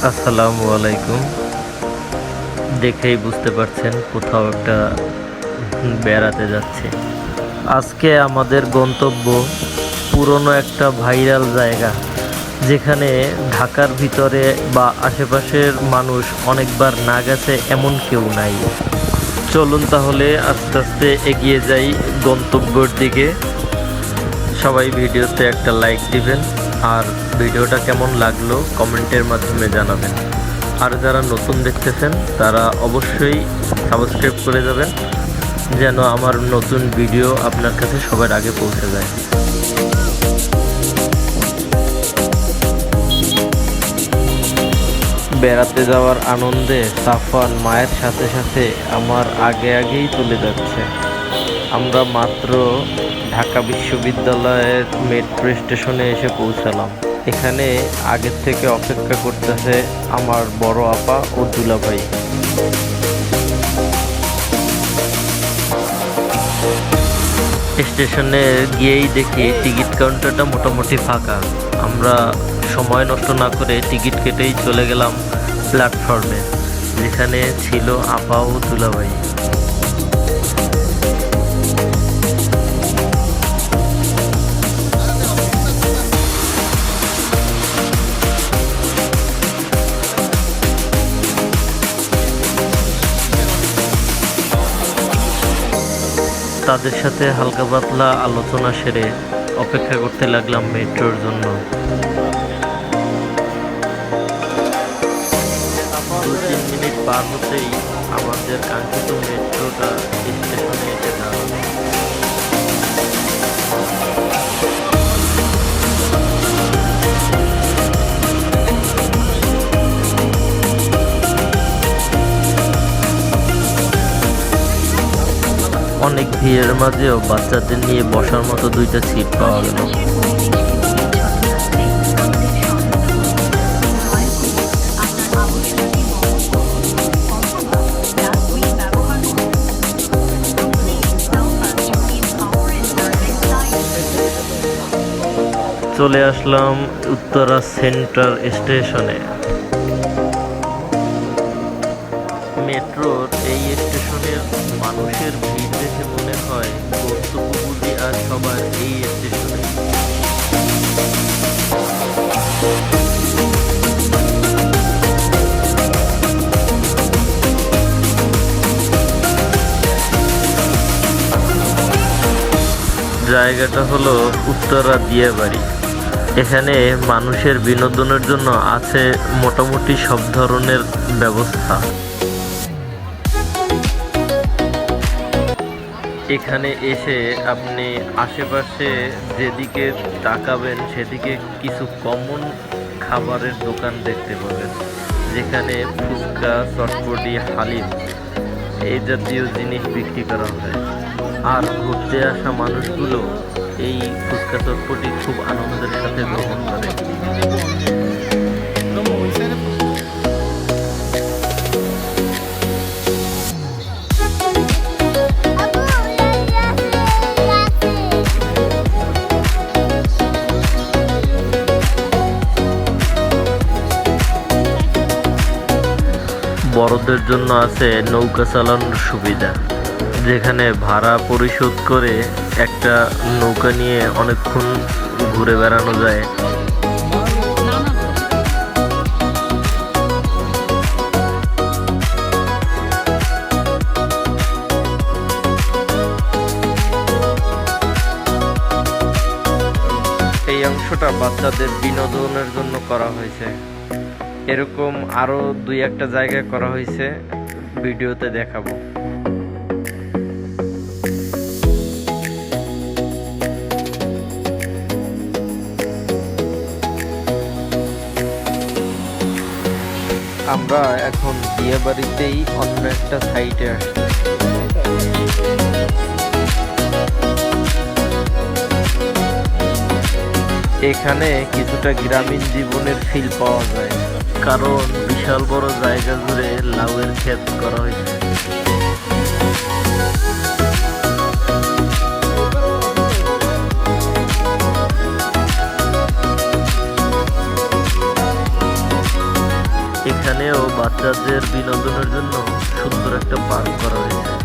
আসসালামু আলাইকুম। দেখেই বুঝতে পারছেন কোথাও একটা বেড়াতে যাচ্ছে। আজকে আমাদের গন্তব্য পুরনো একটা ভাইরাল জায়গা, যেখানে ঢাকার ভিতরে বা আশেপাশের মানুষ অনেকবার না গেছে এমন কেউ নাই। চলুন তাহলে আস্তে আস্তে এগিয়ে যাই গন্তব্যের দিকে। সবাই ভিডিওতে একটা লাইক দিবেন আর ভিডিওটা কেমন লাগলো কমেন্টের মাধ্যমে জানাবেন। আর যারা নতুন দেখতেছেন তারা অবশ্যই সাবস্ক্রাইব করে যাবেন, যেন আমার নতুন ভিডিও আপনার কাছে সবার আগে পৌঁছে যায়। বেড়াতে যাওয়ার আনন্দে সাফওয়ান মায়ের সাথে সাথে আমার আগেই চলে যাচ্ছে। আমরা মাত্র ঢাকা বিশ্ববিদ্যালয়ের মেট্রো স্টেশনে এসে পৌঁছালাম। এখানে আগের থেকে অপেক্ষা করতেছে আমার বড় আপা ও দুলাভাই। স্টেশনে গিয়েই দেখি টিকিট কাউন্টারটা মোটামুটি ফাঁকা। আমরা সময় নষ্ট না করে টিকিট কেটেই চলে গেলাম প্ল্যাটফর্মে, যেখানে ছিল আপা ও দুলাভাই। তাদের সাথে হালকা পাতলা আলোচনা সেরে অপেক্ষা করতে লাগলাম মেট্রোর জন্য। 2-3 মিনিট পার হতেই আমাদের কাঙ্ক্ষিত মেট্রোটা স্টেশনে এসে দাঁড়ালো। অনেক ভিড়ের মাঝেও বাচ্চাদের নিয়ে বসার মতো 2টা সিট পাওয়া গেল। চলে আসলাম উত্তরা সেন্ট্রাল স্টেশনে। মেট্রোর এই স্টেশনের মানুষের ভিড় দেখে মনে হয় গন্তব্যগুলি আর সবার এই স্টেশনে। জায়গাটা হলো উত্তরা দিয়াবাড়ি। এখানে মানুষের বিনোদনের জন্য আছে মোটামুটি সব ধরনের ব্যবস্থা। এখানে এসে আপনি আশেপাশে যেদিকে তাকাবেন সেদিকে কিছু কমন খাবারের দোকান দেখতে পাবেন, যেখানে ফুচকা, চটপটি, হালিম এই জাতীয় জিনিস বিক্রি করা হয়। আর ঘুরতে আসা মানুষগুলো এই ফুচকা চটপটি খুব আনন্দের সাথে গ্রহণ করে। বড়দের জন্য আছে নৌকা চালানোর সুবিধা, যেখানে ভাড়া পরিশোধ করে একটা নৌকা নিয়ে অনেকক্ষণ ঘুরে বেড়ানো যায়। এই অংশটা বাচ্চাদের বিনোদনের জন্য করা হয়েছে। এরকম আরো 2-1টা জায়গায় করা হয়েছে, ভিডিওতে দেখাবো। আমরা এখন দিয়াবাড়িতেই অন্য একটা সাইটে আসছি। এখানে কিছুটা গ্রামীণ জীবনের ফিল পাওয়া যায়, কারণ বিশাল বড় জায়গা জুড়ে লাউয়ের ক্ষেত করা হয়েছে। এখানেও বাচ্চাদের বিনোদনের জন্য সুন্দর একটা পার্ক করা হয়েছে।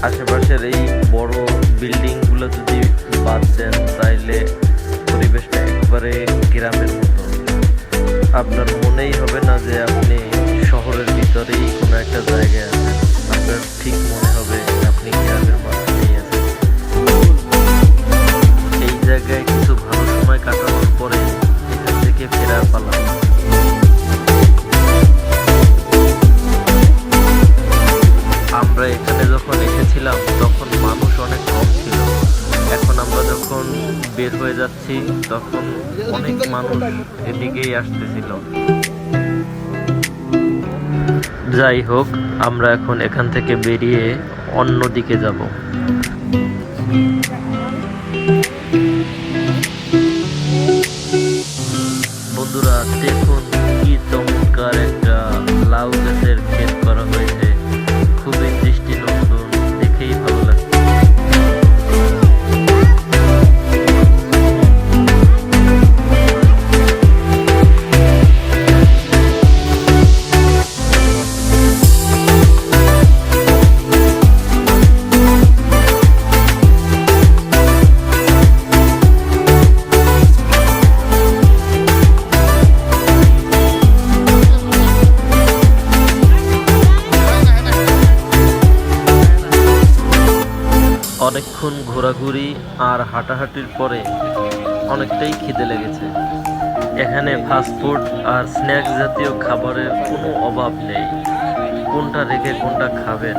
আশেপাশের এই বড় বিল্ডিংগুলো যদি বাদ দেন তাইলে পরিবেশটা একবারে গ্রামের মতো। আপনার মনেই হবে না যে আপনি শহরের ভিতরেই কোনো একটা জায়গায় আছেন, আপনার ঠিক মনে হবে আপনি গ্রামের মাঝখানেই আছেন। এই জায়গায় কিছু ভালো সময় কাটানোর পরে এখান থেকে ফেরার পালা। আমরা এখানে যখন এসেছিলাম তখন মানুষ অনেক কম ছিল, এখন আমরা যখন বের হয়ে যাচ্ছি তখন অনেক মানুষ এদিকেই আসতেছিল। যাই হোক, আমরা এখন এখান থেকে বেরিয়ে অন্য দিকে যাব। বন্ধুরা দেখুন কি চমৎকার একটা লাউ গাছের ক্ষেত করা হয়েছে, খুবই দৃষ্টিনন্দন, দেখেই ভালো লাগছে। অনেকক্ষণ ঘোরাঘুরি আর হাঁটাহাঁটির পরে অনেকটাই খিদে লেগেছে। এখানে ফাস্টফুড আর স্ন্যাক্স জাতীয় খাবারের কোনো অভাব নেই, কোনটা রেখে কোনটা খাবেন।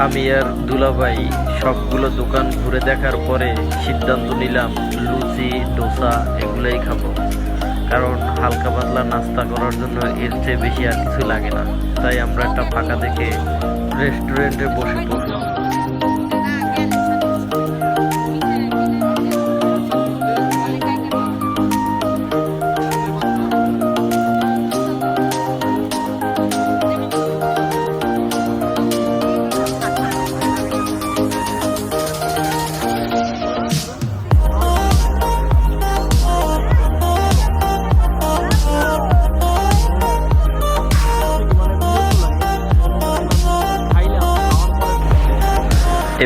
আমি আর দুলাভাই সবগুলো দোকান ঘুরে দেখার পরে সিদ্ধান্ত নিলাম লুচি ডোসা এগুলোই খাবো, কারণ হালকা পাতলা নাস্তা করার জন্য এর চেয়ে বেশি আর কিছু লাগে না। তাই আমরা একটা ফাঁকা দেখে রেস্টুরেন্টে বসে পড়লাম।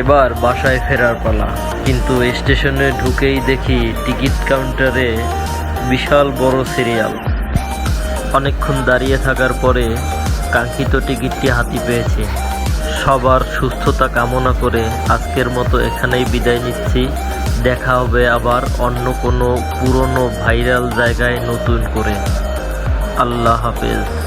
এবার বাসায় ফেরার পালা, কিন্তু স্টেশনে ঢুকেই দেখি টিকিট কাউন্টারে বিশাল বড় সিরিয়াল। অনেকক্ষণ দাঁড়িয়ে থাকার পরে কাঙ্ক্ষিত টিকিটটি হাতে পেয়েছি। সবার সুস্থতা কামনা করে আজকের মতো এখানেই বিদায় নিচ্ছি। দেখা হবে আবার অন্য কোনো পুরনো ভাইরাল জায়গায় নতুন করে। আল্লাহ হাফেজ।